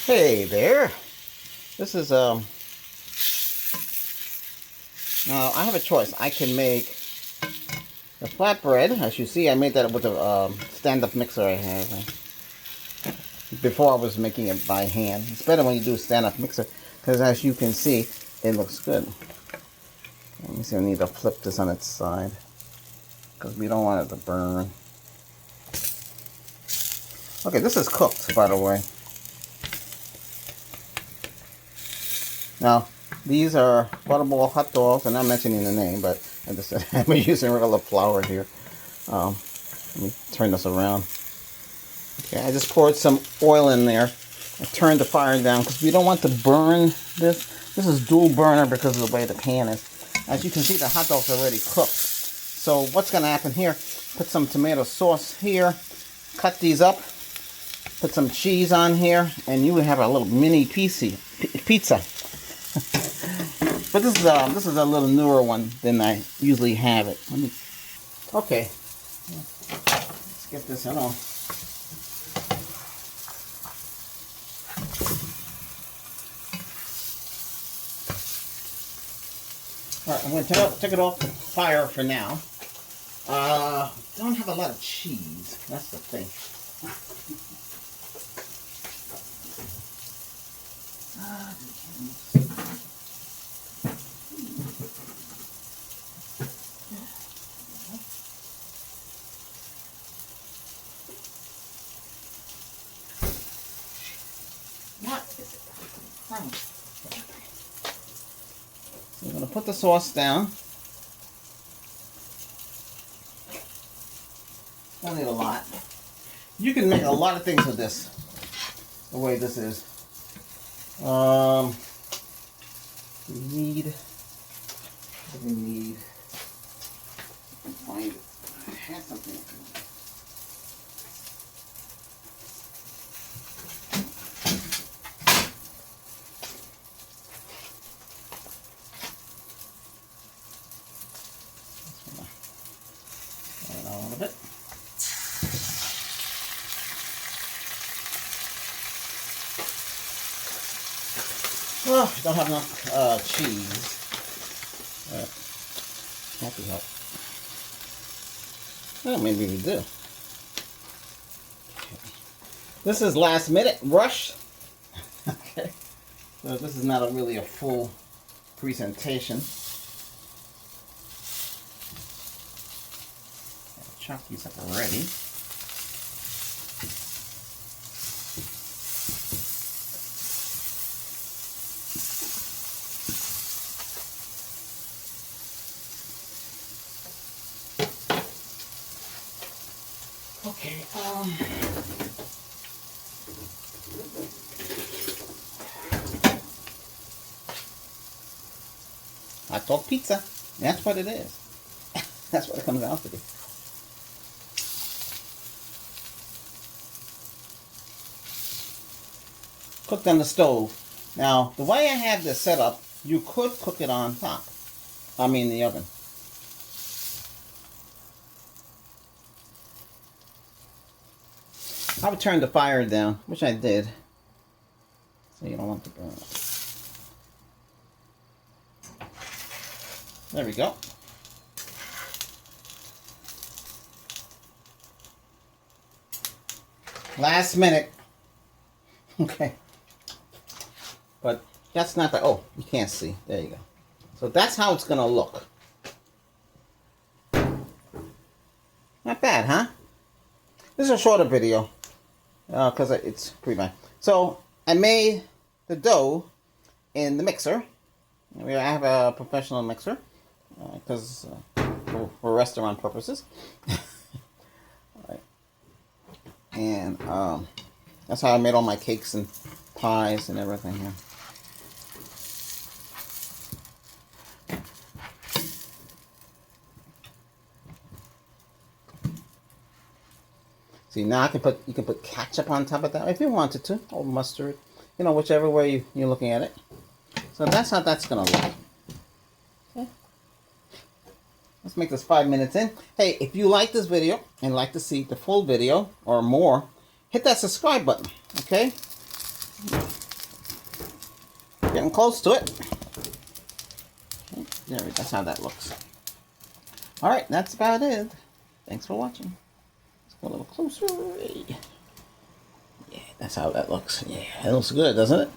Hey there. This is now I have a choice. I can make the flatbread. As you see, I made that with the stand-up mixer I have. Before I was making it by hand. It's better when you do a stand-up mixer because, as you can see, it looks good. Let me see. I need to flip this on its side because we don't want it to burn. Okay, this is cooked, by the way. Now, these are butterball hot dogs. I'm not mentioning the name, but I'm using regular flour here. Let me turn this around. Okay, I just poured some oil in there. I turned the fire down because we don't want to burn this. This is dual burner because of the way the pan is. As you can see, the hot dog's already cooked. So what's going to happen here, put some tomato sauce here, cut these up, put some cheese on here, and you will have a little mini pizza. But this is a little newer one than I usually have it. Okay, let's get this on. Alright, I'm going to take it off the fire for now. Don't have a lot of cheese. That's the thing. What is it? So I'm going to put the sauce down. Don't need a lot. You can make a lot of things with this, the way this is. We need, find it. I had something. A little bit. Oh, I don't have enough cheese. Can't be helped. Well, maybe we do. Okay. This is last minute rush. Okay. So this is not really a full presentation. Chop these up already. Okay, hot dog pizza. That's what it is. That's what it comes out to be. Cooked on the stove. Now, the way I have this set up, you could cook it on top. I mean the oven. I would turn the fire down, which I did. So you don't want to burn it. There we go. Last minute. Okay. But that's not the, oh, you can't see. There you go. So that's how it's going to look. Not bad, huh? This is a shorter video. Because it's pretty bad. So I made the dough in the mixer. I have a professional mixer. Because for restaurant purposes. Alright. And that's how I made all my cakes and pies and everything here. See, now you can put ketchup on top of that if you wanted to, or mustard, you know, whichever way you're looking at it. So that's how that's gonna look. Okay. Let's make this 5 minutes in. Hey, if you like this video and like to see the full video or more, hit that subscribe button. Okay. getting close to it. Okay, that's how that looks. Alright, that's about it. Thanks for watching. Let's go a little closer. Yeah, that's how that looks. Yeah, it looks good, doesn't it?